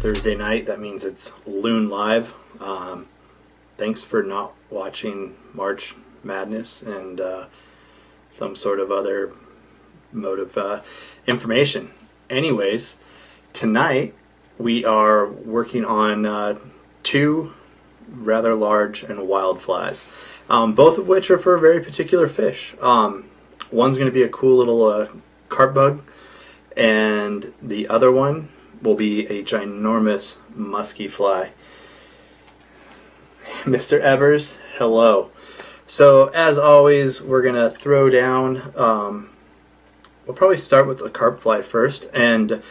Thursday night. That means it's Loon Live. Thanks for not watching March Madness and some sort of other mode of information. Anyways, tonight we are working on two rather large and wild flies, both of which are for a very particular fish. One's going to be a cool little carp bug, and the other one will be a ginormous musky fly. Mr. Evers, hello. So as always, we're going to throw down, we'll probably start with the carp fly first. And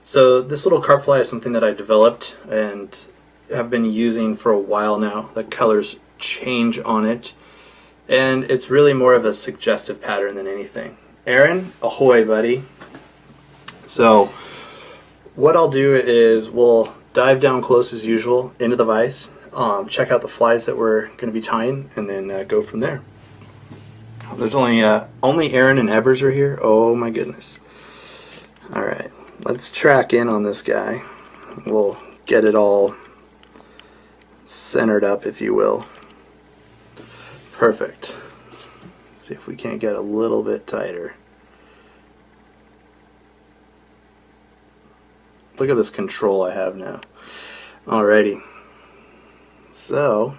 so this little carp fly is something that I developed and have been using for a while now. The colors change on it, and it's really more of a suggestive pattern than anything. Aaron, ahoy, buddy. So what I'll do is we'll dive down close as usual into the vise, check out the flies that we're going to be tying, and then go from there. There's only Aaron and Ebers are here. Oh my goodness. All right, let's track in on this guy. We'll get it all centered up, if you will. Perfect. Let's see if we can't get a little bit tighter. Look at this control I have now. Alrighty. So,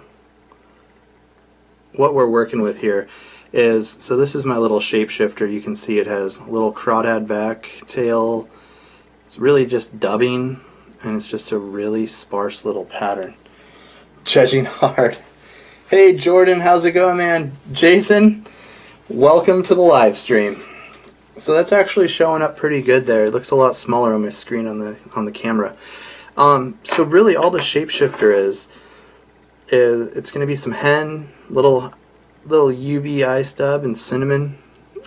what we're working with here is, so this is my little shapeshifter. You can see it has a little crawdad back, tail. It's really just dubbing, and it's just a really sparse little pattern. Judging hard. Hey Jordan, how's it going, man? Jason, welcome to the live stream. So that's actually showing up pretty good there. It looks a lot smaller on my screen on the camera. So really all the shapeshifter is it's going to be some hen, little UV eye stub, and cinnamon.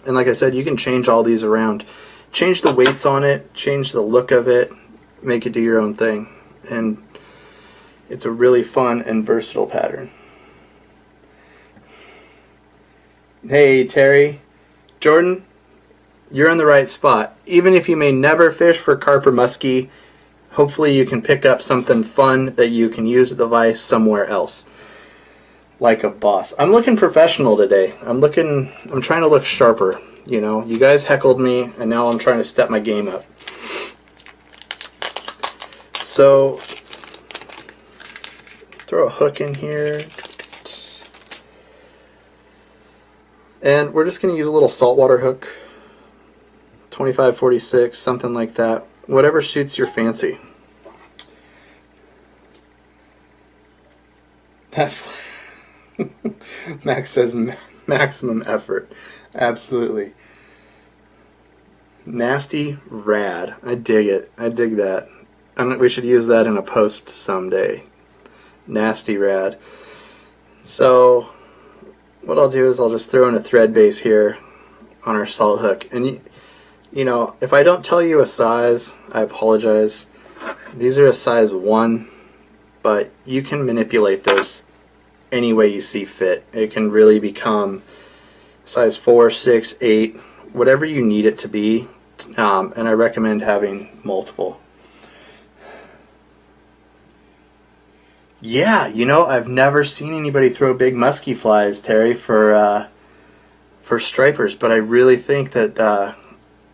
And like I said, you can change all these around. Change the weights on it, change the look of it, make it do your own thing. And it's a really fun and versatile pattern. Hey Terry, Jordan, you're in the right spot. Even if you may never fish for carp or muskie, hopefully you can pick up something fun that you can use at the vise somewhere else. Like a boss. I'm looking professional today. I'm trying to look sharper. You know, you guys heckled me, and now I'm trying to step my game up. So, throw a hook in here. And we're just going to use a little saltwater hook. 25, 46, something like that. Whatever suits your fancy. Max says maximum effort. Absolutely. Nasty rad. I dig it. I dig that. We should use that in a post someday. Nasty rad. So what I'll do is I'll just throw in a thread base here on our salt hook. And you know, if I don't tell you a size, I apologize. These are a size 1, but you can manipulate this any way you see fit. It can really become size 4, 6, 8, whatever you need it to be, and I recommend having multiple. Yeah, you know, I've never seen anybody throw big musky flies, Terry, for stripers, but I really think that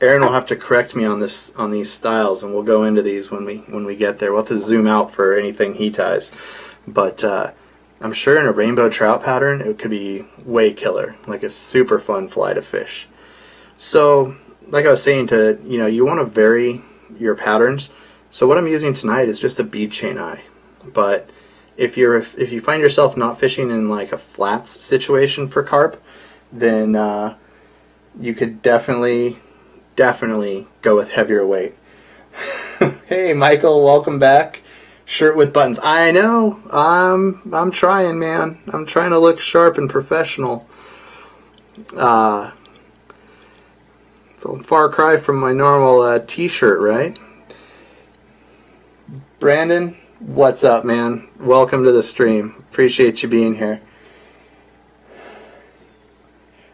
Aaron will have to correct me on these styles, and we'll go into these when we get there. We'll have to zoom out for anything he ties, but I'm sure in a rainbow trout pattern it could be way killer, like a super fun fly to fish. So, like I was saying, you want to vary your patterns. So what I'm using tonight is just a bead chain eye, but if you find yourself not fishing in like a flats situation for carp, then you could definitely go with heavier weight. Hey Michael, welcome back. Shirt with buttons. I know. I'm trying, man. I'm trying to look sharp and professional. It's a far cry from my normal t-shirt, right? Brandon, what's up, man? Welcome to the stream. Appreciate you being here.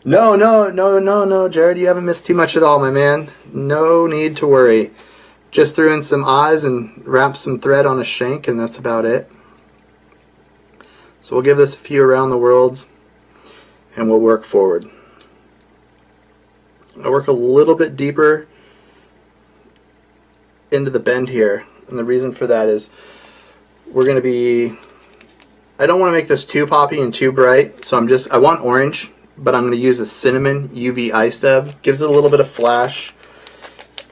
No, Jared, you haven't missed too much at all, my man. No need to worry. Just threw in some eyes and wrapped some thread on a shank, and that's about it. So we'll give this a few around the worlds, and we'll work forward. I work a little bit deeper into the bend here, and the reason for that is we're going to be, I don't want to make this too poppy and too bright, so I want orange, but I'm going to use a cinnamon UV eye stub. Gives it a little bit of flash,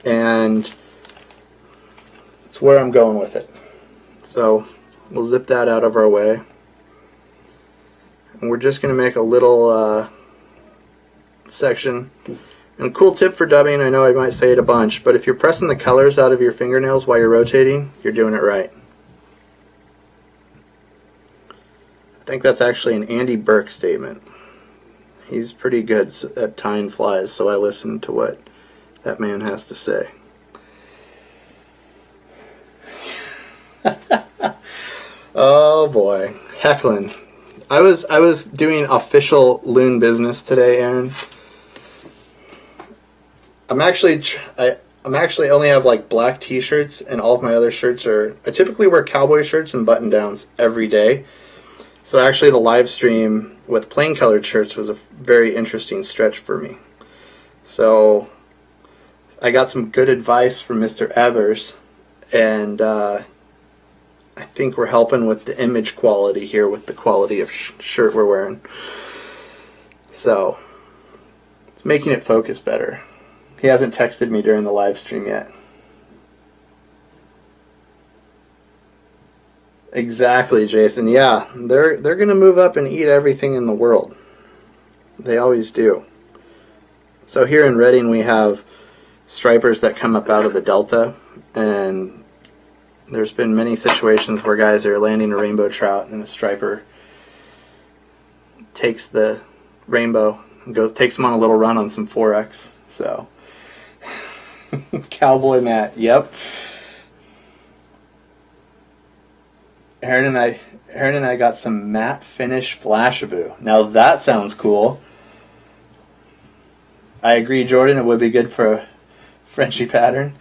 and it's where I'm going with it. So we'll zip that out of our way, and we're just going to make a little section. And a cool tip for dubbing, I know I might say it a bunch, but if you're pressing the colors out of your fingernails while you're rotating, you're doing it right. I think that's actually an Andy Burke statement. He's pretty good at tying flies, so I listen to what that man has to say. Oh boy, heckling. I was doing official Loon business today, Aaron. I'm actually only have like black t-shirts, and all of my other shirts are, I typically wear cowboy shirts and button downs every day. So actually the live stream with plain colored shirts was a very interesting stretch for me. So I got some good advice from Mr. Evers, and I think we're helping with the image quality here with the quality of shirt we're wearing. So it's making it focus better. He hasn't texted me during the live stream yet. Exactly, Jason. Yeah, they're going to move up and eat everything in the world. They always do. So here in Redding we have stripers that come up out of the delta, and there's been many situations where guys are landing a rainbow trout and a striper takes the rainbow and takes them on a little run on some 4X. So Cowboy Matt, yep. Aaron and I got some matte finish Flashaboo. Now that sounds cool. I agree, Jordan. It would be good for a Frenchie pattern.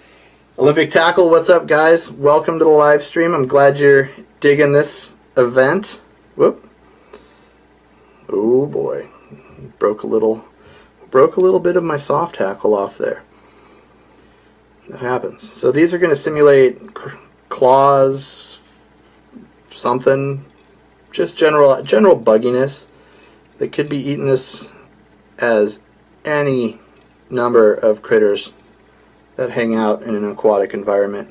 Olympic Tackle, what's up, guys? Welcome to the live stream. I'm glad you're digging this event. Whoop. Oh boy, broke a little bit of my soft tackle off there. That happens. So these are going to simulate claws, something, just general bugginess. They could be eating this as any number of critters that hang out in an aquatic environment.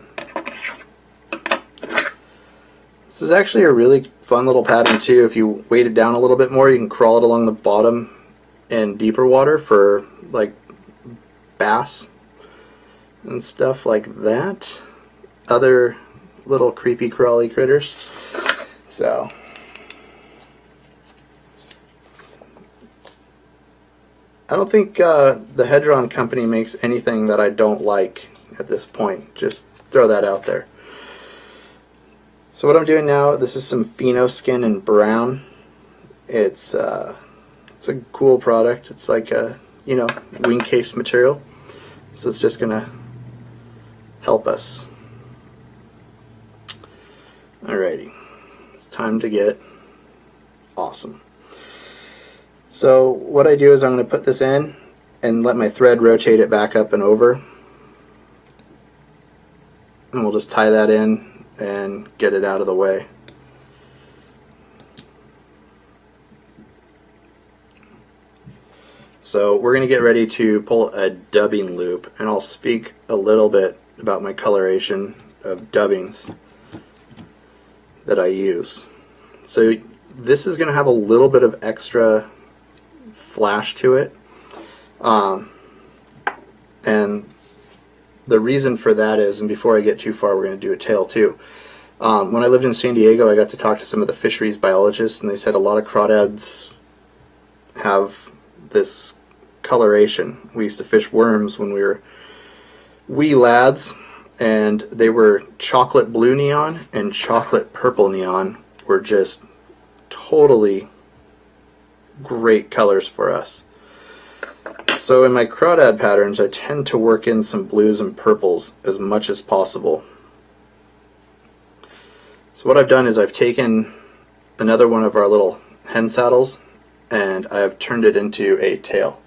This is actually a really fun little pattern too. If you weight it down a little bit more, you can crawl it along the bottom in deeper water for like bass and stuff like that. Other little creepy crawly critters. So I don't think the Hedron company makes anything that I don't like at this point. Just throw that out there. So what I'm doing now, this is some Pheno skin in brown. It's a cool product. It's like a, wing case material. So it's just gonna help us. Alrighty, it's time to get awesome. So what I do is I'm going to put this in and let my thread rotate it back up and over, and we'll just tie that in and get it out of the way. So we're going to get ready to pull a dubbing loop, and I'll speak a little bit about my coloration of dubbings that I use. So this is going to have a little bit of extra flash to it, and the reason for that is, and before I get too far, we're going to do a tail too. When I lived in San Diego, I got to talk to some of the fisheries biologists, and they said a lot of crawdads have this coloration. We used to fish worms when we were wee lads, and they were chocolate blue neon and chocolate purple neon were just totally great colors for us. So in my crawdad patterns, I tend to work in some blues and purples as much as possible. So what I've done is I've taken another one of our little hen saddles and I have turned it into a tail.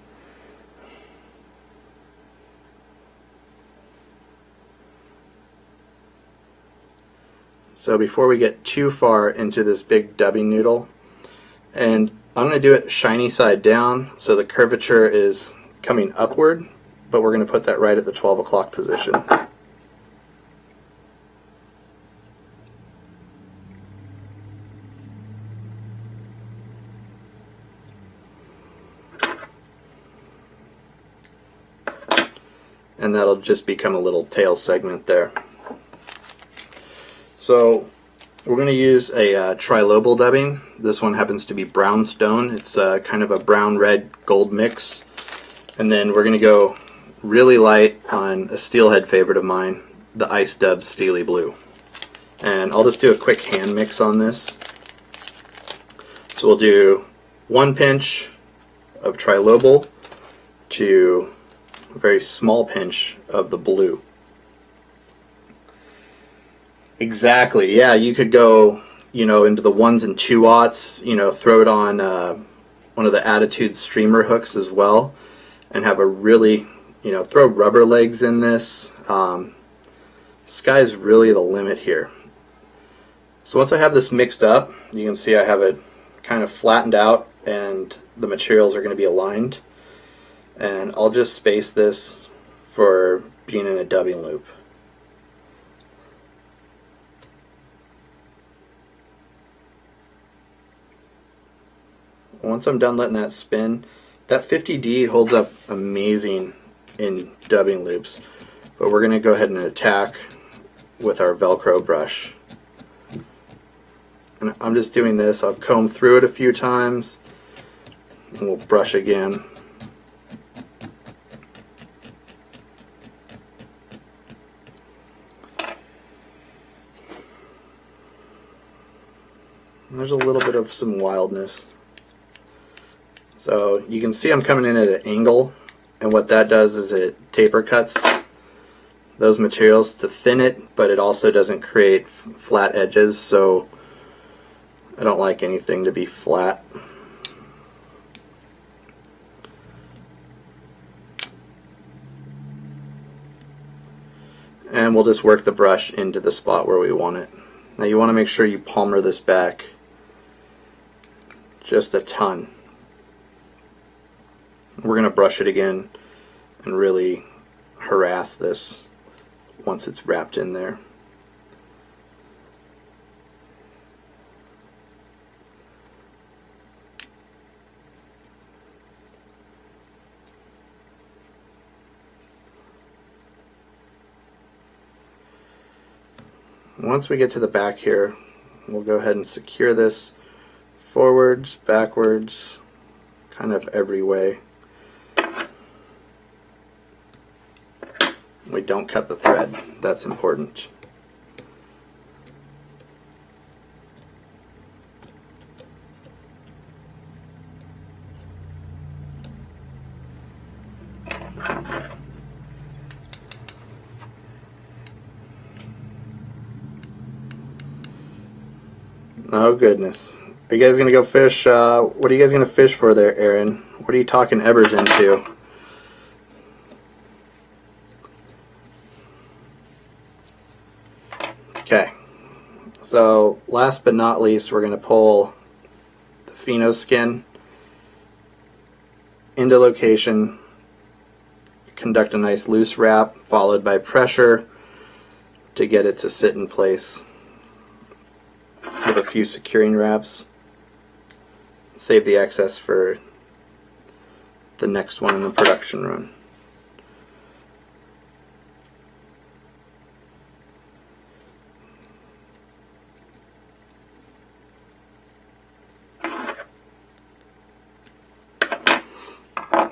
So before we get too far into this big dubbing noodle, and I'm going to do it shiny side down so the curvature is coming upward, but we're going to put that right at the 12 o'clock position. And that'll just become a little tail segment there. So we're going to use a trilobal dubbing. This one happens to be brownstone. It's kind of a brown-red gold mix. And then we're going to go really light on a steelhead favorite of mine, the Ice Dub Steely Blue. And I'll just do a quick hand mix on this. So we'll do 1 pinch of trilobal to a very small pinch of the blue. Exactly, yeah, you could go, into the 1s and 2/0, throw it on one of the Attitude streamer hooks as well, and have a really, throw rubber legs in this. Sky's really the limit here. So once I have this mixed up, you can see I have it kind of flattened out and the materials are going to be aligned. And I'll just space this for being in a dubbing loop. Once I'm done letting that spin, that 50D holds up amazing in dubbing loops, but we're going to go ahead and attack with our Velcro brush. And I'm just doing this, I'll comb through it a few times, and we'll brush again. And there's a little bit of some wildness. So you can see I'm coming in at an angle, and what that does is it taper cuts those materials to thin it, but it also doesn't create flat edges, so I don't like anything to be flat. And we'll just work the brush into the spot where we want it. Now you want to make sure you palmer this back just a ton. We're going to brush it again and really harass this once it's wrapped in there. Once we get to the back here, we'll go ahead and secure this forwards, backwards, kind of every way. We don't cut the thread, that's important. Oh goodness. Are you guys going to go fish? What are you guys going to fish for there, Aaron? What are you talking ebbers into? Okay. So last but not least, we're going to pull the pheno skin into location, conduct a nice loose wrap, followed by pressure to get it to sit in place with a few securing wraps. Save the excess for the next one in the production run.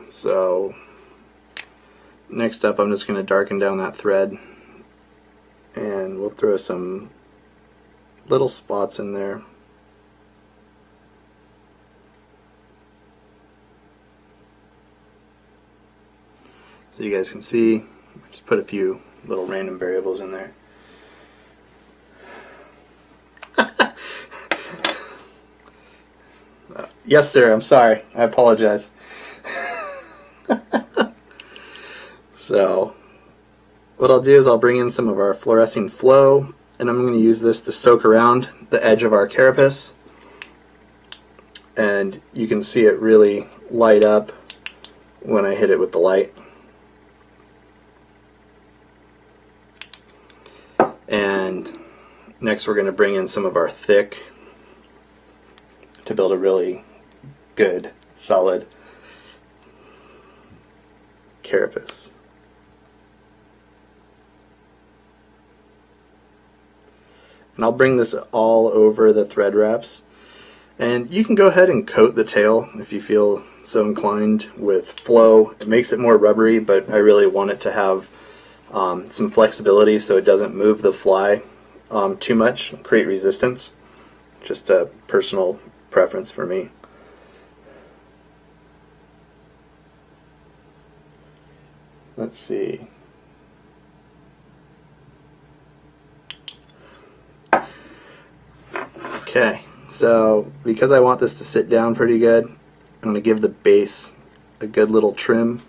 So next up, I'm just going to darken down that thread, and we'll throw some little spots in there. So you guys can see, just put a few little random variables in there. Yes, sir, I'm sorry. I apologize. So, what I'll do is I'll bring in some of our fluorescing flow, and I'm going to use this to soak around the edge of our carapace. And you can see it really light up when I hit it with the light. And next we're going to bring in some of our thick to build a really good, solid carapace. And I'll bring this all over the thread wraps. And you can go ahead and coat the tail if you feel so inclined with flow. It makes it more rubbery, but I really want it to have some flexibility so it doesn't move the fly too much and create resistance. Just a personal preference for me. Let's see. Okay, so because I want this to sit down pretty good, I'm going to give the base a good little trim.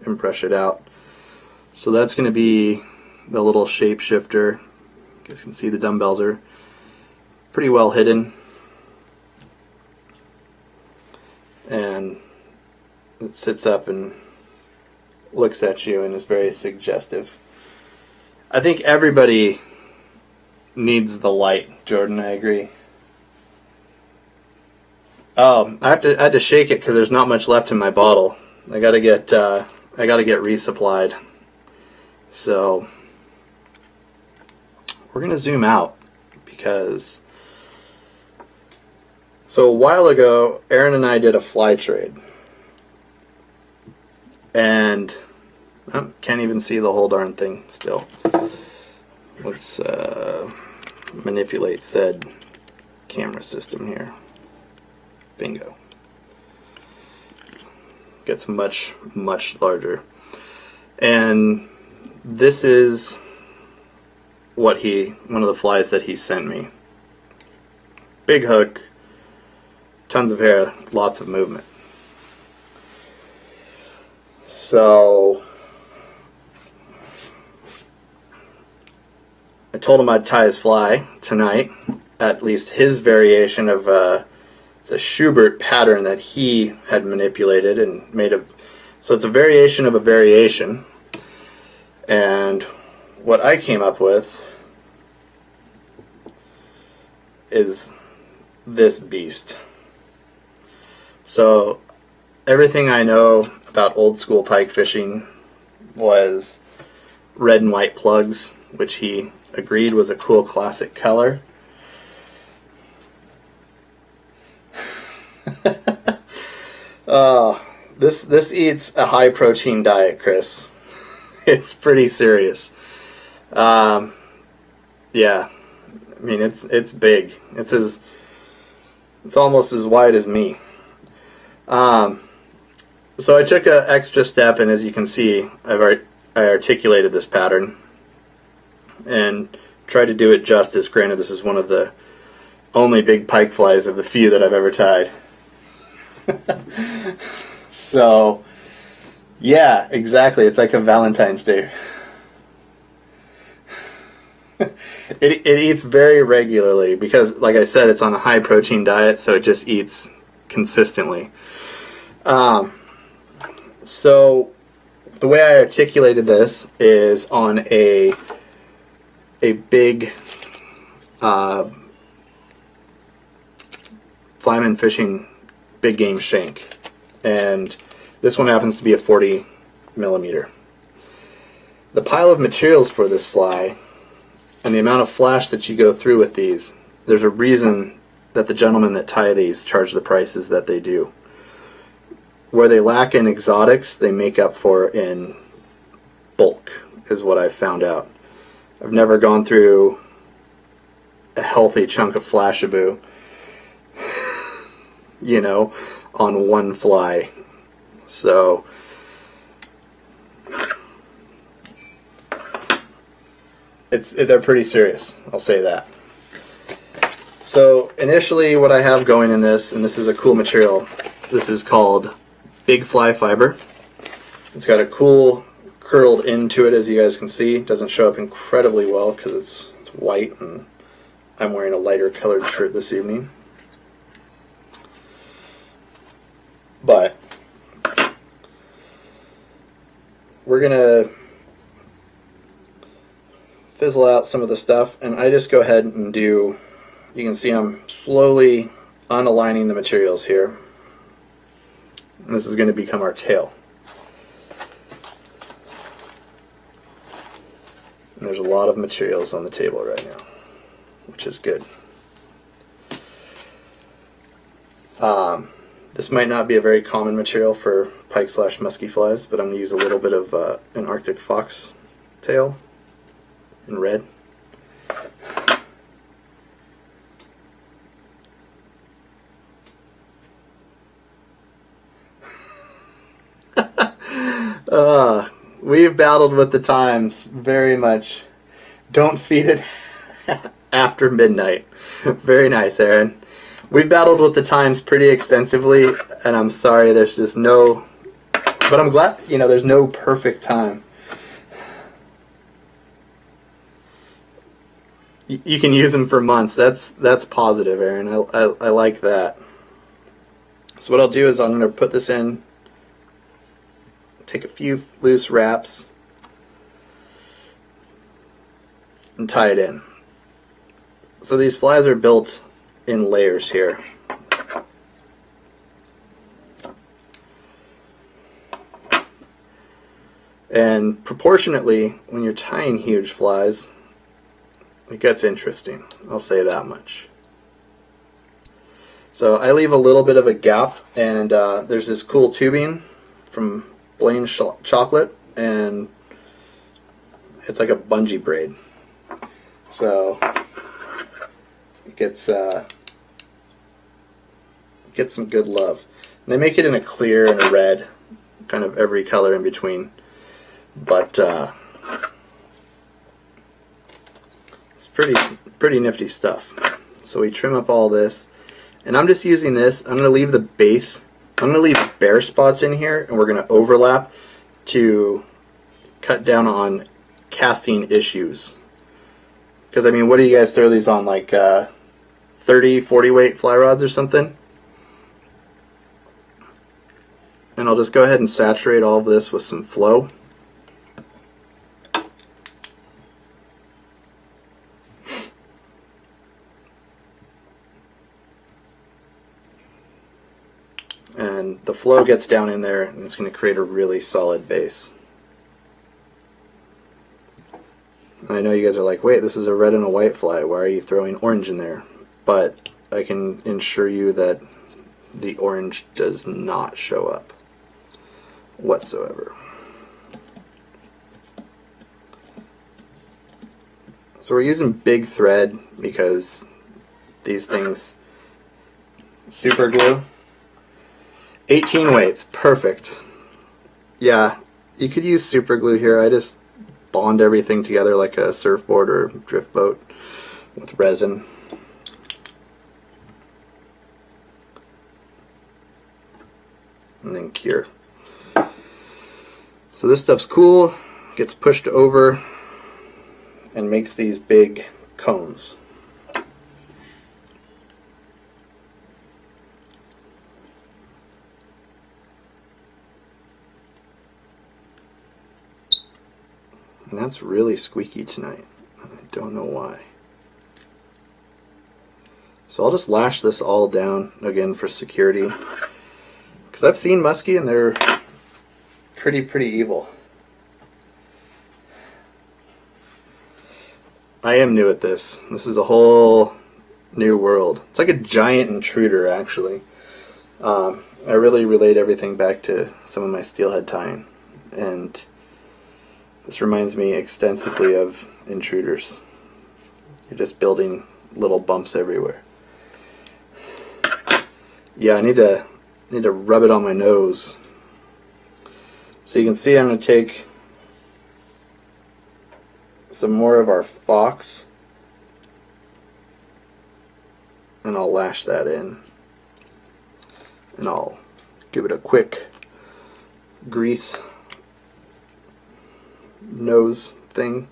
And brush it out. So that's going to be the little shape shifter. You guys can see the dumbbells are pretty well hidden, and it sits up and looks at you and is very suggestive. I think everybody needs the light, Jordan. I agree. Oh, I had to shake it because there's not much left in my bottle. I gotta get resupplied. So we're gonna zoom out because so a while ago Aaron and I did a fly trade, and I can't even see the whole darn thing still. Let's manipulate said camera system here. Bingo. Gets much larger. And this is one of the flies that he sent me. Big hook, tons of hair, lots of movement. So I told him I'd tie his fly tonight, at least his variation of it's a Shubert pattern that he had manipulated and made a, so it's a variation of a variation. And what I came up with is this beast. So everything I know about old school pike fishing was red and white plugs, which he agreed was a cool classic color. This eats a high protein diet, Chris. It's pretty serious. Yeah, I mean it's big. It's almost as wide as me. So I took an extra step, and as you can see, I articulated this pattern and tried to do it justice. Granted, this is one of the only big pike flies of the few that I've ever tied. So, yeah, exactly. It's like a Valentine's Day. It eats very regularly because, like I said, it's on a high protein diet, so it just eats consistently. So the way I articulated this is on a big flyman fishing big game shank, and this one happens to be a 40 millimeter. The pile of materials for this fly and the amount of flash that you go through with these, there's a reason that the gentlemen that tie these charge the prices that they do. where they lack in exotics, they make up for in bulk, is what I've found out. I've never gone through a healthy chunk of Flashaboo, you know, on one fly. So they're pretty serious, I'll say that. So initially what I have going in this, and this is a cool material, this is called Big Fly Fiber. It's got a cool curled end to it, as you guys can see. It doesn't show up incredibly well because it's white, and I'm wearing a lighter colored shirt this evening. But we're gonna fizzle out some of the stuff, and I just go ahead and do, you can see I'm slowly unaligning the materials here. And this is going to become our tail. And there's a lot of materials on the table right now, which is good. This might not be a very common material for pike / musky flies, but I'm going to use a little bit of an Arctic fox tail in red. We've battled with the times very much. Don't feed it after midnight. Very nice, Aaron. We've battled with the times pretty extensively, and I'm sorry there's just no, but I'm glad, you know, there's no perfect time. You can use them for months. That's positive, Aaron. I like that. So what I'll do is I'm going to put this in, take a few loose wraps, and tie it in. So these flies are built in layers here. And proportionately, when you're tying huge flies, it gets interesting. I'll say that much. So I leave a little bit of a gap, and there's this cool tubing from Blaine's Chocolate, and it's like a bungee braid. So it gets some good love. And they make it in a clear and a red, kind of every color in between. But it's pretty nifty stuff. So we trim up all this, and I'm just using this. I'm going to leave the base. I'm going to leave bare spots in here, and we're going to overlap to cut down on casting issues. Because, I mean, what do you guys throw these on, like 30, 40 weight fly rods or something? And I'll just go ahead and saturate all of this with some flow. And the flow gets down in there, and it's going to create a really solid base. And I know you guys are like, wait, this is a red and a white fly. Why are you throwing orange in there? But I can ensure you that the orange does not show up whatsoever. So we're using big thread because these things, super glue. 18 weights, perfect. Yeah, you could use super glue here. I just bond everything together like a surfboard or drift boat with resin. And then cure. So this stuff's cool, gets pushed over and makes these big cones. And that's really squeaky tonight, and I don't know why. So I'll just lash this all down again for security, because I've seen muskie and they're pretty evil. I am new at this. This is a whole new world. It's like a giant intruder, actually. I really relate everything back to some of my steelhead tying, and this reminds me extensively of intruders. You're just building little bumps everywhere. Yeah, I need to rub it on my nose. So you can see I'm going to take some more of our fox and I'll lash that in. And I'll give it a quick grease nose thing.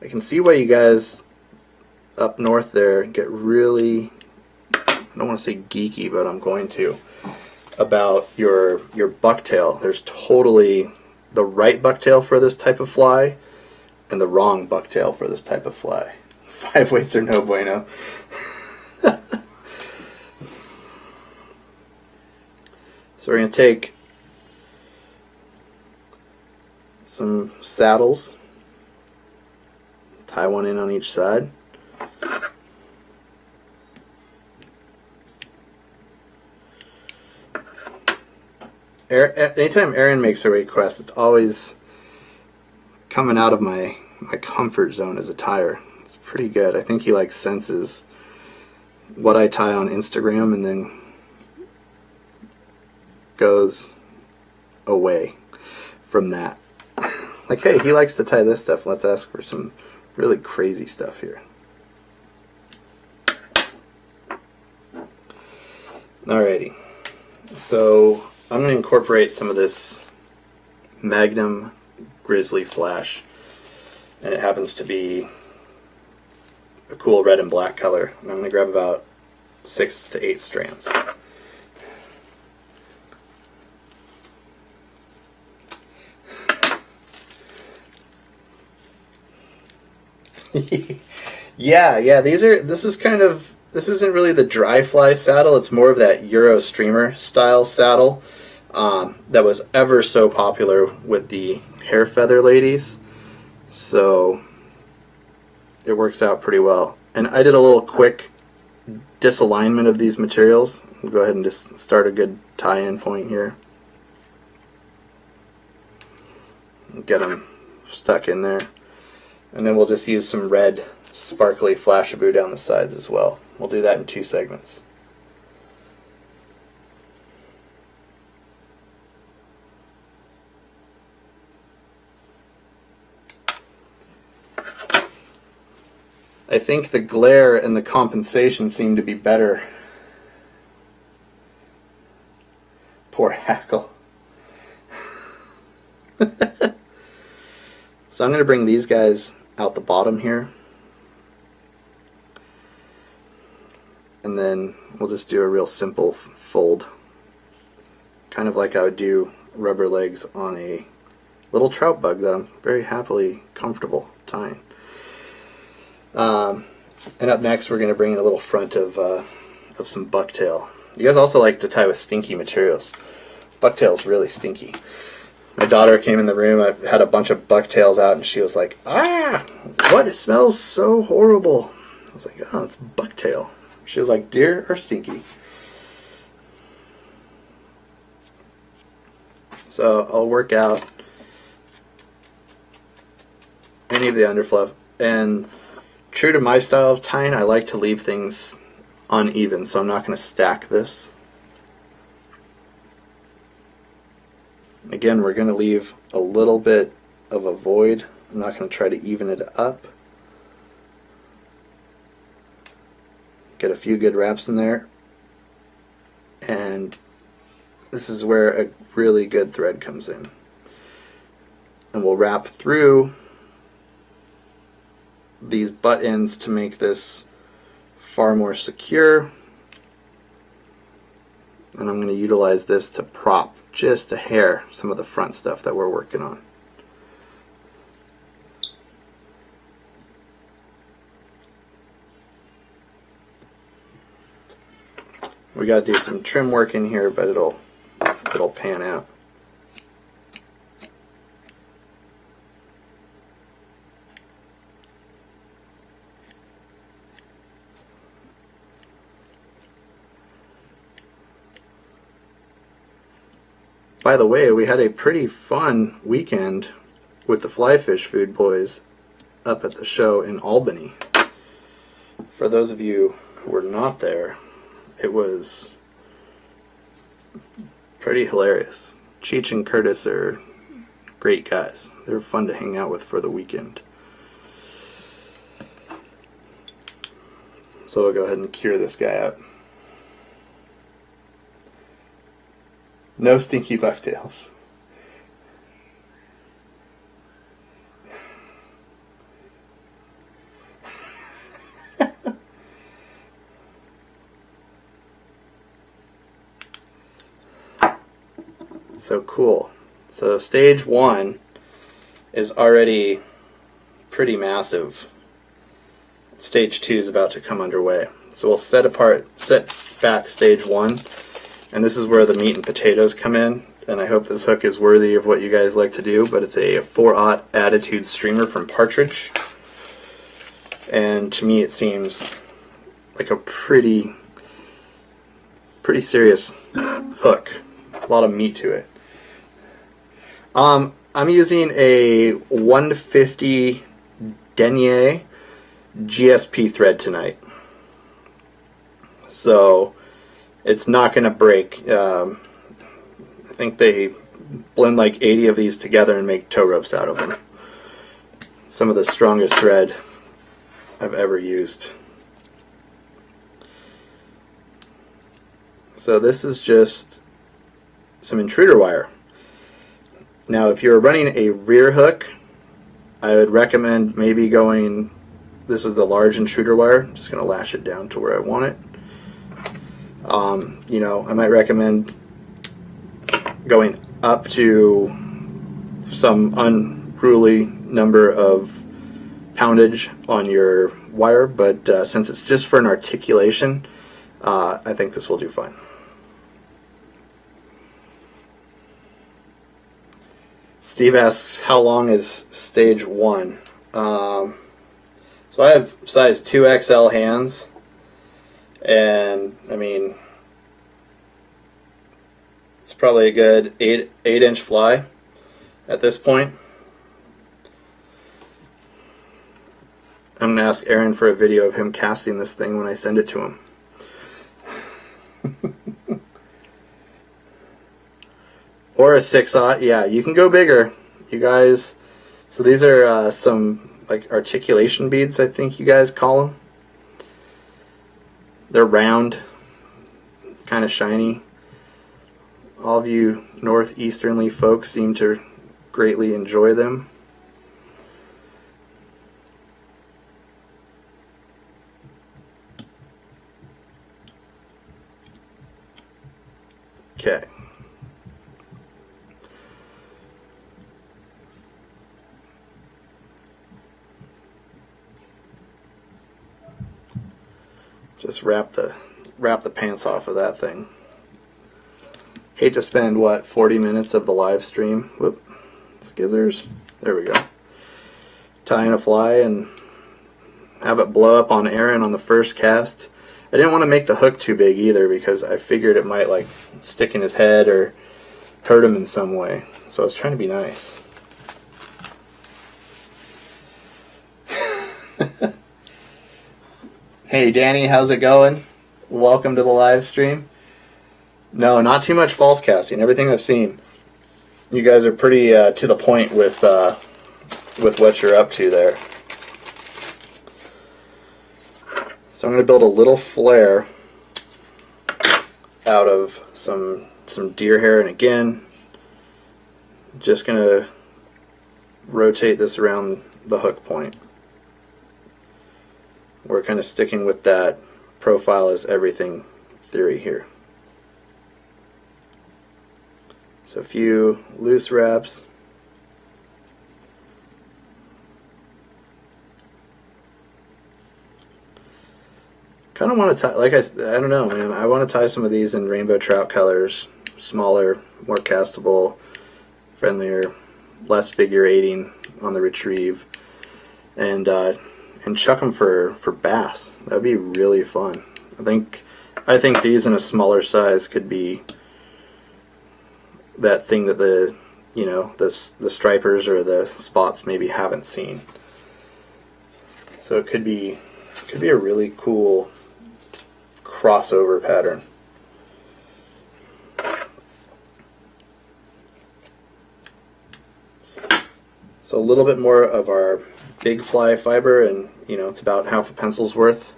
I can see why you guys up north there get really, I don't want to say geeky, but I'm going to, about your bucktail. There's totally the right bucktail for this type of fly and the wrong bucktail for this type of fly. 5 weights are no bueno. So we're going to take some saddles, tie one in on each side. Anytime Erin makes a request, it's always coming out of my comfort zone as a tyer. It's pretty good. I think he like senses what I tie on Instagram and then goes away from that. Like, hey, he likes to tie this stuff. Let's ask for some really crazy stuff here. Alrighty. So I'm going to incorporate some of this Magnum Grizzly Flash, and it happens to be a cool red and black color. And I'm going to grab about 6 to 8 strands. yeah, this isn't really the dry fly saddle, it's more of that Euro streamer style saddle that was ever so popular with the hair feather ladies, so it works out pretty well. And I did a little quick disalignment of these materials. I'll go ahead and just start a good tie-in point here. Get them stuck in there. And then we'll just use some red sparkly Flashaboo down the sides as well. We'll do that in 2 segments. I think the glare and the compensation seem to be better. Poor Hackle. So I'm going to bring these guys out the bottom here. And then we'll just do a real simple fold. Kind of like I would do rubber legs on a little trout bug that I'm very happily comfortable tying. And up next we're going to bring in a little front of some bucktail. You guys also like to tie with stinky materials. Bucktail's really stinky. My daughter came in the room, I had a bunch of bucktails out, and she was like, ah, what? It smells so horrible. I was like, oh, it's bucktail. She was like, deer or stinky? So I'll work out any of the underfluff. And true to my style of tying, I like to leave things uneven, so I'm not going to stack this. Again, we're going to leave a little bit of a void. I'm not going to try to even it up. Get a few good wraps in there. And this is where a really good thread comes in. And we'll wrap through these butt ends to make this far more secure. And I'm going to utilize this to prop just a hair some of the front stuff that we're working on. We got to do some trim work in here, but it'll pan out. by the way, we had a pretty fun weekend with the Fly Fish Food boys up at the show in Albany. For those of you who were not there, it was pretty hilarious. Cheech and Curtis are great guys. They're fun to hang out with for the weekend. So we'll go ahead and cure this guy up. No stinky bucktails. So cool. So stage 1 is already pretty massive. Stage 2 is about to come underway. So we'll set back stage 1, and this is where the meat and potatoes come in. And I hope this hook is worthy of what you guys like to do, but it's a 4/0 Attitude streamer from Partridge. And to me it seems like a pretty serious hook. A lot of meat to it. I'm using a 150 denier GSP thread tonight, so it's not going to break. I think they blend like 80 of these together and make tow ropes out of them. Some of the strongest thread I've ever used. So this is just some intruder wire. Now if you're running a rear hook, I would recommend maybe going, this is the large intruder wire, I'm just going to lash it down to where I want it. You know, I might recommend going up to some unruly number of poundage on your wire, but since it's just for an articulation, I think this will do fine. Steve asks, how long is stage 1? So I have size 2XL hands, and I mean, it's probably a good 8-inch fly at this point. I'm going to ask Aaron for a video of him casting this thing when I send it to him. Or a 6/0, yeah, you can go bigger, you guys. So these are some like articulation beads, I think you guys call them. They're round, kind of shiny. All of you northeasternly folks seem to greatly enjoy them. Okay. Just wrap the pants off of that thing. Hate to spend, what, 40 minutes of the live stream, whoop, skizzers, there we go, tying a fly and have it blow up on Aaron on the first cast. I didn't want to make the hook too big either because I figured it might like stick in his head or hurt him in some way. So I was trying to be nice. Hey Danny, how's it going? Welcome to the live stream. No, not too much false casting. Everything I've seen, you guys are pretty to the point with what you're up to there. So I'm going to build a little flare out of some deer hair, and again, just going to rotate this around the hook point. We're kind of sticking with that profile is everything theory here. So a few loose wraps. Kind of want to tie, like I don't know, man. I want to tie some of these in rainbow trout colors, smaller, more castable, friendlier, less figure eighting on the retrieve, and chuck them for bass. That'd be really fun. I think these in a smaller size could be that thing that the the stripers or the spots maybe haven't seen. So it could be a really cool crossover pattern. So a little bit more of our big fly fiber, and it's about half a pencil's worth.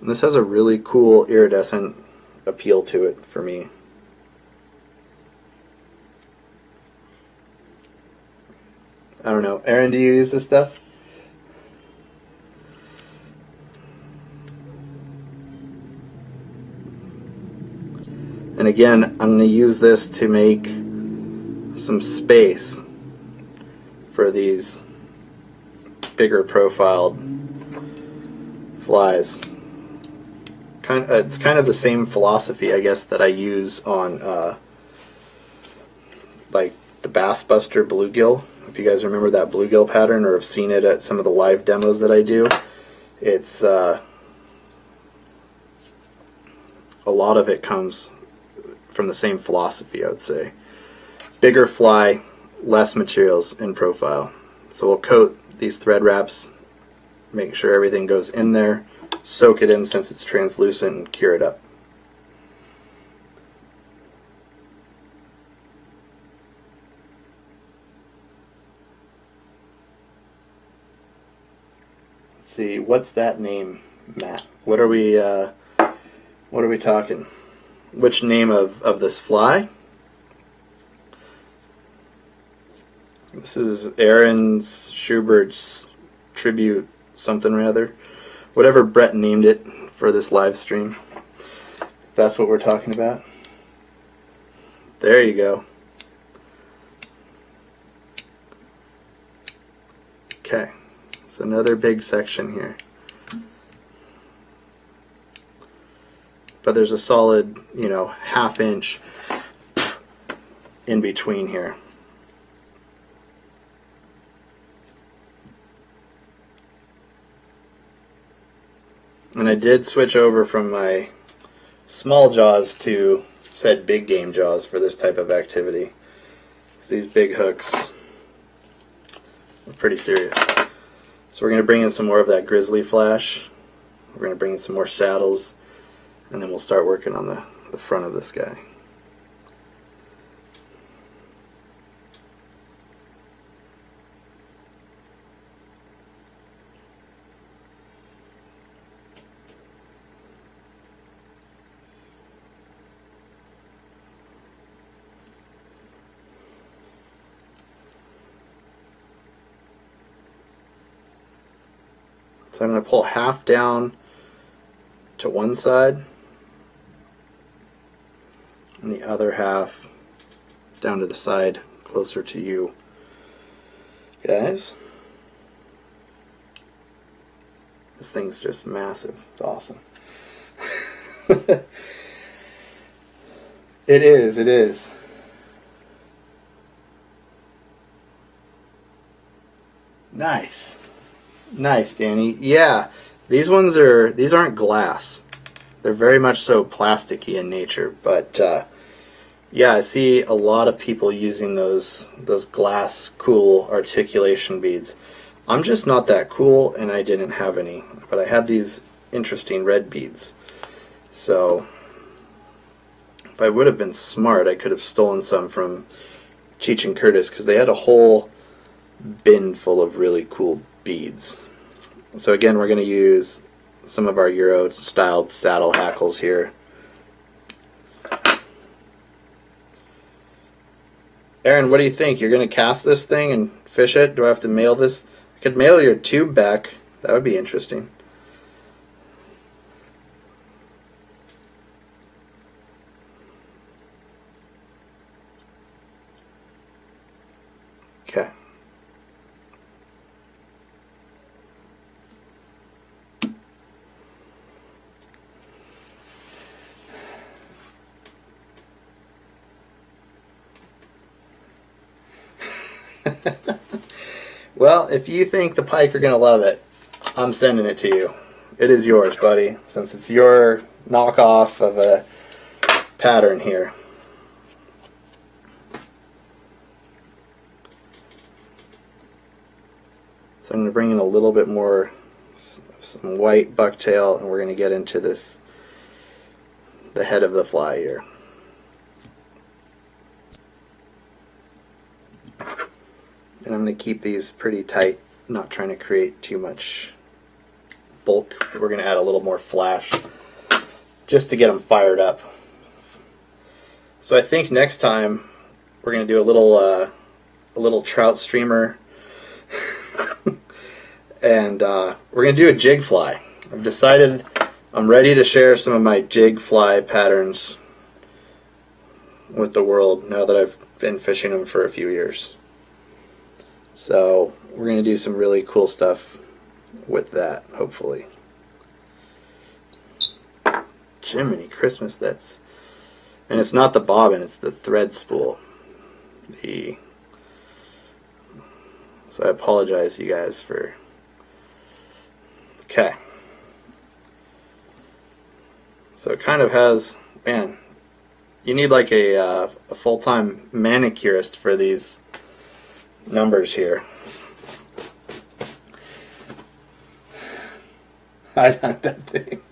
And this has a really cool iridescent appeal to it for me. I don't know. Aaron, do you use this stuff? And again, I'm going to use this to make some space for these bigger profiled flies. It's kind of the same philosophy, I guess, that I use on like the Bass Buster bluegill. If you guys remember that bluegill pattern or have seen it at some of the live demos that I do, it's a lot of it comes from the same philosophy, I would say. Bigger fly, less materials in profile. So we'll coat these thread wraps, make sure everything goes in there, soak it in since it's translucent, and cure it up. Let's see, what's that name, Matt? What are we talking? Which name of this fly? This is Aaron's Shubert's tribute something or other. Whatever Brett named it for this live stream. That's what we're talking about. There you go. Okay, it's another big section here. But there's a solid, ½ inch in between here. And I did switch over from my small jaws to said big game jaws for this type of activity. These big hooks are pretty serious. So we're going to bring in some more of that grizzly flash. We're going to bring in some more saddles, and then we'll start working on the front of this guy. So I'm going to pull half down to one side and the other half down to the side closer to you guys. This thing's just massive. It's awesome. It is. Nice. Nice, Danny. Yeah, these aren't glass. They're very much so plasticky in nature, but yeah, I see a lot of people using those glass cool articulation beads. I'm just not that cool, and I didn't have any, but I had these interesting red beads. So if I would have been smart, I could have stolen some from Cheech and Curtis, because they had a whole bin full of really cool beads. So again, we're going to use some of our Euro styled saddle hackles here. Aaron, what do you think? You're going to cast this thing and fish it? Do I have to mail this? I could mail your tube back. That would be interesting. Okay. Well, if you think the pike are going to love it, I'm sending it to you. it is yours, buddy, since it's your knockoff of a pattern here. So I'm going to bring in a little bit more, some white bucktail, and we're going to get into this, the head of the fly here. And I'm going to keep these pretty tight, not trying to create too much bulk. We're going to add a little more flash just to get them fired up. So I think next time we're going to do a little trout streamer. And we're going to do a jig fly. I've decided I'm ready to share some of my jig fly patterns with the world now that I've been fishing them for a few years. So we're going to do some really cool stuff with that, hopefully. Jiminy Christmas, that's... And it's not the bobbin, it's the thread spool. So I apologize, you guys, for... Okay. So it kind of has, man, you need like a full-time manicurist for these numbers here. I got that thing.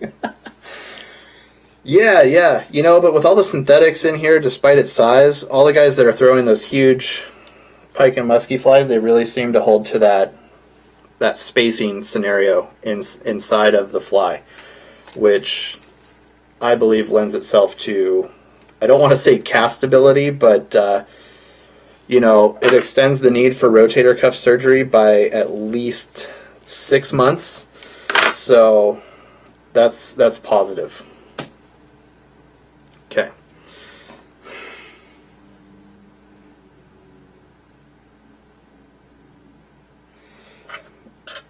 Yeah, you know, but with all the synthetics in here, despite its size, all the guys that are throwing those huge pike and musky flies, they really seem to hold to that spacing scenario inside of the fly, which I believe lends itself to, I don't want to say castability, but you know, it extends the need for rotator cuff surgery by at least 6 months. So that's positive. Okay.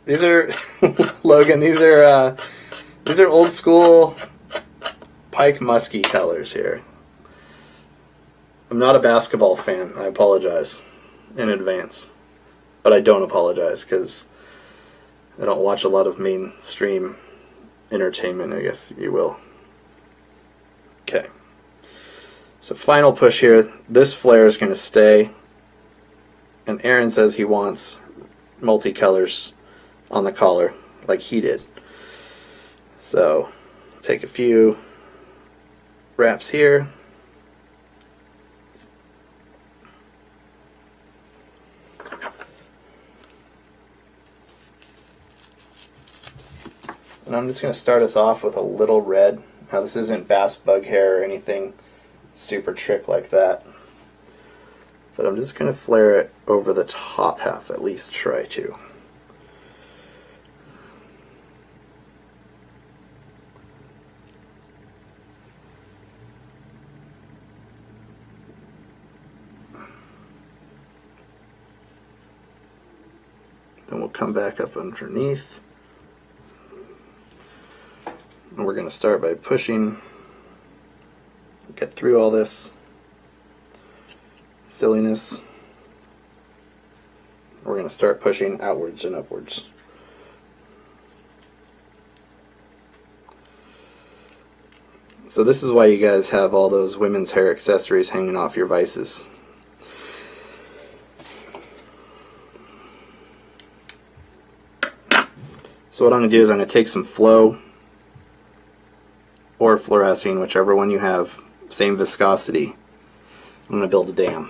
These are Logan. These are old school pike musky colors here. I'm not a basketball fan. I apologize in advance, but I don't apologize because I don't watch a lot of mainstream entertainment, I guess you will. Okay. So final push here. This flare is going to stay, and Aaron says he wants multicolors on the collar like he did. So take a few wraps here. And I'm just going to start us off with a little red. Now this isn't bass bug hair or anything super trick like that, but I'm just going to flare it over the top half, at least try to. Then we'll come back up underneath. And we're going to start by pushing, get through all this silliness. We're going to start pushing outwards and upwards. So this is why you guys have all those women's hair accessories hanging off your vices. So what I'm going to do is I'm going to take some flow or fluorescing, whichever one you have, same viscosity. I'm going to build a dam.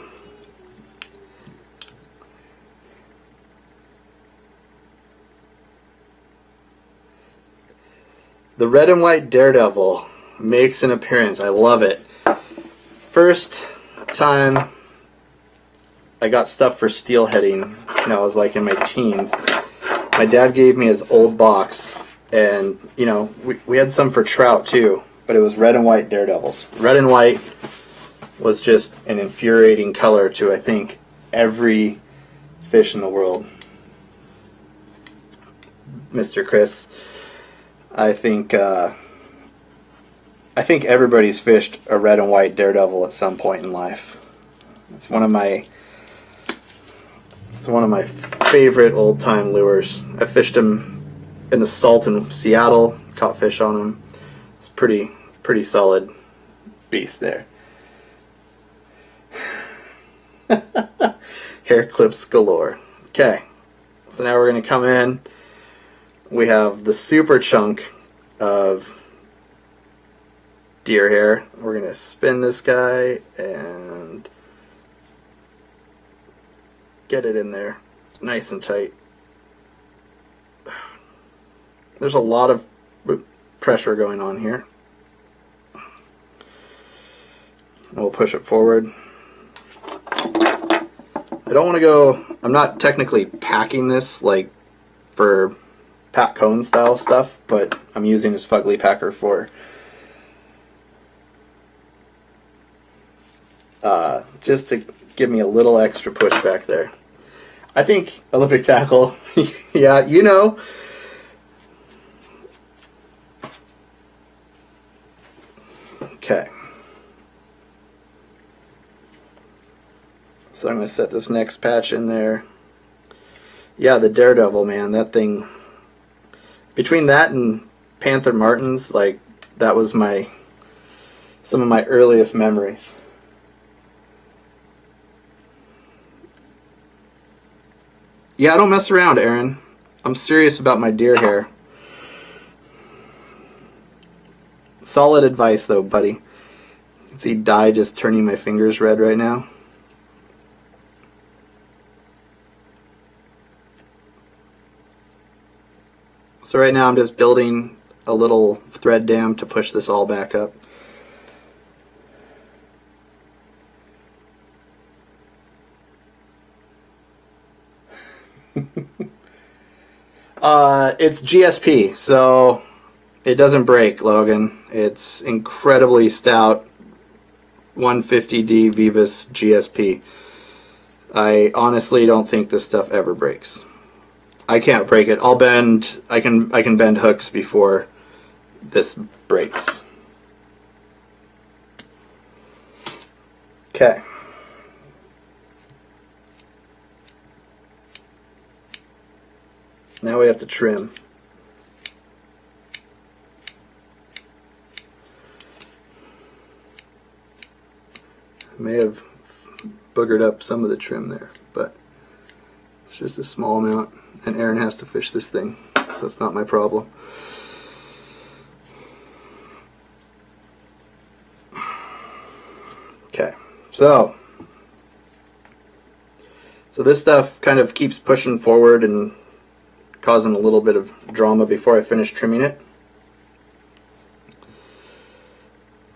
The red and white Daredevil makes an appearance. I love it. First time I got stuff for steelheading, I was like in my teens. My dad gave me his old box, and we had some for trout too, but it was red and white Daredevils. Red and white was just an infuriating color to, I think, every fish in the world. Mr. Chris, I think everybody's fished a red and white Daredevil at some point in life. It's one of my favorite old-time lures. I fished them in the salt in Seattle. Caught fish on them. It's pretty solid beast there. Hair clips galore. Okay, so now we're going to come in. We have the super chunk of deer hair. We're going to spin this guy and get it in there nice and tight. There's a lot of pressure going on here. We'll push it forward. I don't want to go, I'm not technically packing this like for pack cone style stuff, but I'm using this fugly packer for just to give me a little extra push back there. I think Olympic tackle, yeah, you know. Okay. So I'm going to set this next patch in there. Yeah, the Daredevil, man, that thing, between that and Panther Martins, like, that was some of my earliest memories. Yeah, I don't mess around, Aaron. I'm serious about my deer hair. Solid advice, though, buddy. You can see dye just turning my fingers red right now. So right now I'm just building a little thread dam to push this all back up. It's GSP, so it doesn't break, Logan. It's incredibly stout 150D Vivus GSP. I honestly don't think this stuff ever breaks. I can't break it. I'll bend. I can bend hooks before this breaks. Okay. Now we have to trim. I may have boogered up some of the trim there, but it's just a small amount, and Aaron has to fish this thing, so it's not my problem. Okay, so this stuff kind of keeps pushing forward and causing a little bit of drama before I finish trimming it.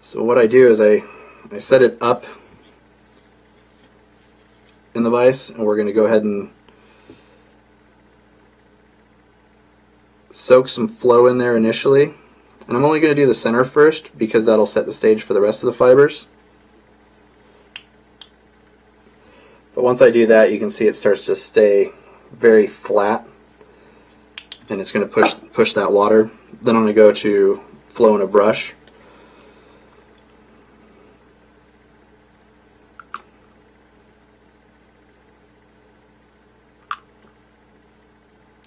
So what I do is I set it up in the vise, and we're going to go ahead and soak some flow in there initially. And I'm only going to do the center first because that'll set the stage for the rest of the fibers. But once I do that, you can see it starts to stay very flat, and it's going to push that water. Then I'm going to go to flow in a brush.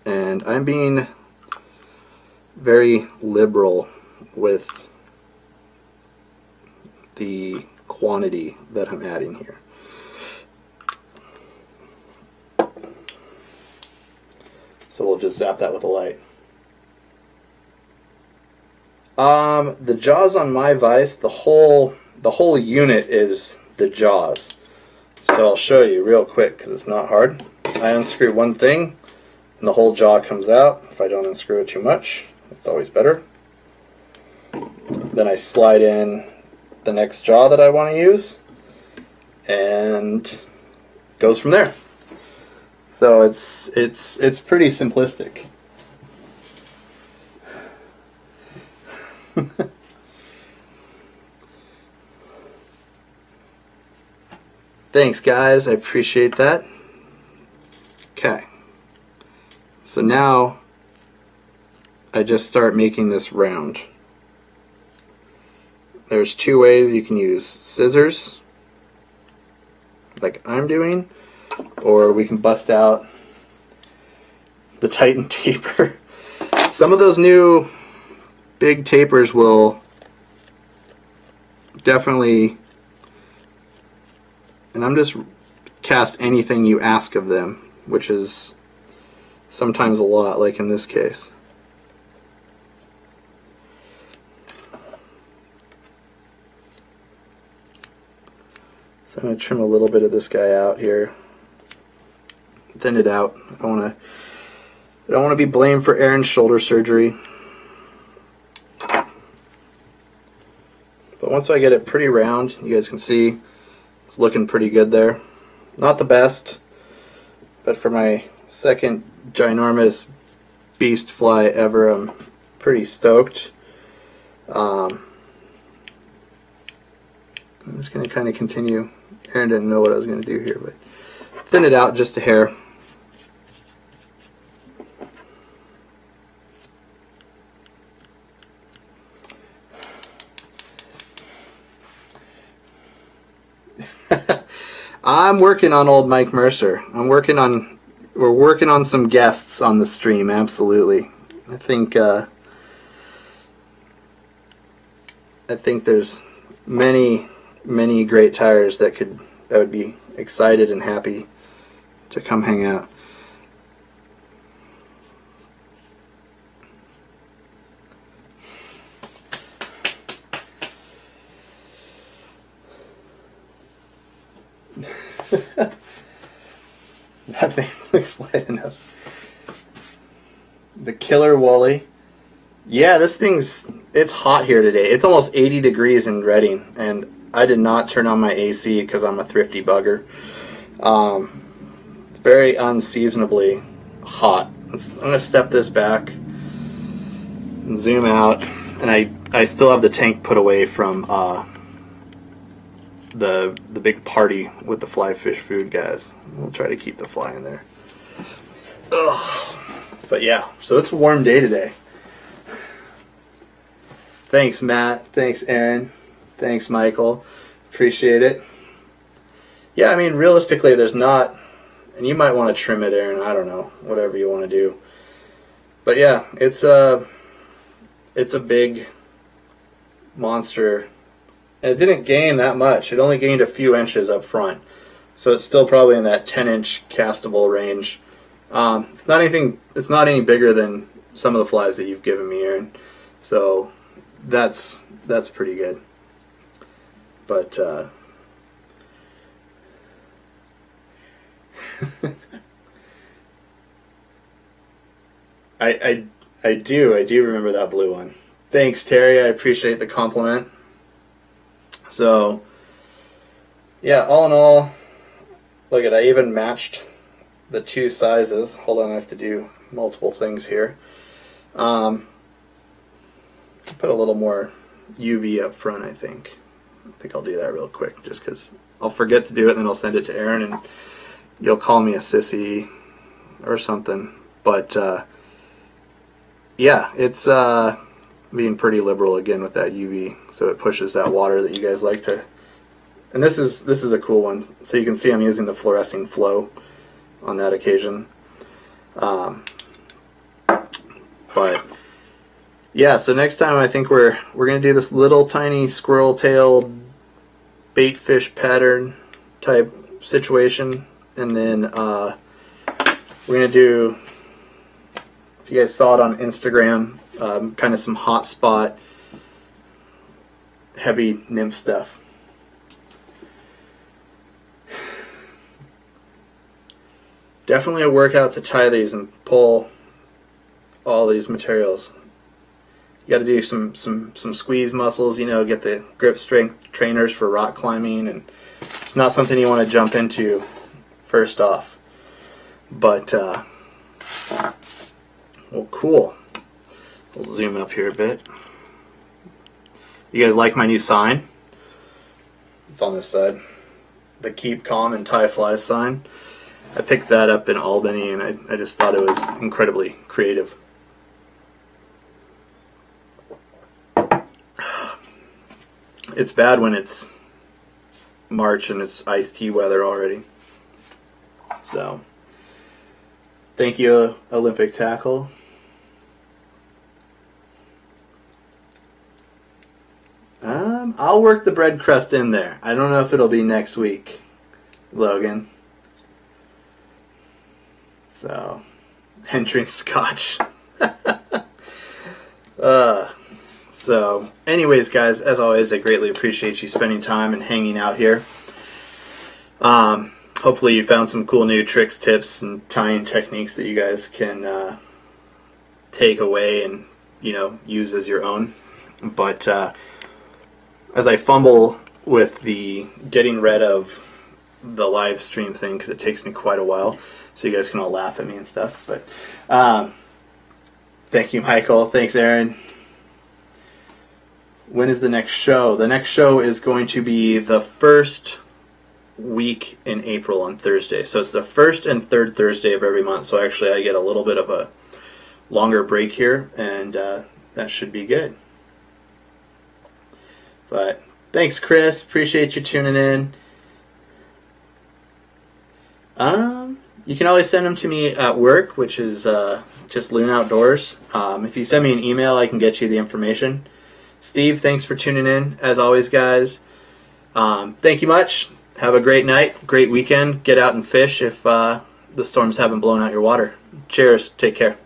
And I'm being very liberal with the quantity that I'm adding here. So we'll just zap that with a light. The jaws on my vise, the whole unit is the jaws. So I'll show you real quick because it's not hard. I unscrew one thing and the whole jaw comes out. If I don't unscrew it too much, it's always better. Then I slide in the next jaw that I want to use, and it goes from there. So it's pretty simplistic. Thanks, guys. I appreciate that. Okay. So now I just start making this round. There's two ways you can use scissors, like I'm doing, or we can bust out the Titan taper Some of those new big tapers will definitely, and I'm just cast anything you ask of them, which is sometimes a lot, like in this case. So I'm going to trim a little bit of this guy out here, thin it out. I don't want to be blamed for Aaron's shoulder surgery. But once I get it pretty round, you guys can see it's looking pretty good there. Not the best, but for my second ginormous beast fly ever, I'm pretty stoked. I'm just going to kind of continue. Aaron didn't know what I was going to do here, but thin it out just a hair. I'm working on old Mike Mercer. We're working on some guests on the stream, absolutely. I think there's many great tires that would be excited and happy to come hang out. That thing looks light enough. The Killer Wooly. Yeah, it's hot here today. It's almost 80 degrees in Reading, and I did not turn on my AC because I'm a thrifty bugger. It's very unseasonably hot. I'm going to step this back and zoom out, and I still have the tank put away from the big party with the fly fish food guys. We'll try to keep the fly in there. Ugh. But yeah, so it's a warm day today. Thanks, Matt. Thanks, Aaron. Thanks, Michael. Appreciate it. Yeah, I mean, realistically, there's not, and you might want to trim it, Aaron. I don't know, whatever you want to do. But yeah, it's a big monster. And it didn't gain that much. It only gained a few inches up front. So it's still probably in that 10-inch castable range. It's not any bigger than some of the flies that you've given me, Aaron. So that's pretty good. But I do remember that blue one. Thanks, Terry. I appreciate the compliment. So yeah, all in all, look at, I even matched the two sizes. Hold on, I have to do multiple things here. Put a little more UV up front, I think. I'll do that real quick, just because I'll forget to do it, and then I'll send it to Aaron, and you'll call me a sissy or something. But yeah, it's being pretty liberal again with that UV, so it pushes that water that you guys like to. And this is a cool one, so you can see I'm using the fluorescing flow on that occasion. But yeah, so next time I think we're gonna do this little tiny squirrel-tailed bait fish pattern type situation, and then we're gonna do, if you guys saw it on Instagram, kind of some hot spot heavy nymph stuff. Definitely a workout to tie these and pull all these materials. You got to do some squeeze muscles, get the grip strength trainers for rock climbing, and it's not something you want to jump into first off. But well, cool. We'll zoom up here a bit. You guys like my new sign? It's on this side. The Keep Calm and Tie Flies sign. I picked that up in Albany, and I just thought it was incredibly creative. It's bad when it's March and it's iced tea weather already. So, thank you, Olympic Tackle. I'll work the bread crust in there. I don't know if it'll be next week, Logan. So, and drink scotch. So, anyways, guys, as always, I greatly appreciate you spending time and hanging out here. Hopefully you found some cool new tricks, tips, and tying techniques that you guys can take away and, you know, use as your own. But as I fumble with the getting rid of the live stream thing, because it takes me quite a while, so you guys can all laugh at me and stuff. But thank you, Michael. Thanks, Aaron. When is the next show? The next show is going to be the first week in April on Thursday. So it's the first and third Thursday of every month. So actually I get a little bit of a longer break here, and that should be good. But thanks, Chris. Appreciate you tuning in. You can always send them to me at work, which is just Loon Outdoors. If you send me an email, I can get you the information. Steve, thanks for tuning in. As always, guys, thank you much. Have a great night, great weekend. Get out and fish if the storms haven't blown out your water. Cheers. Take care.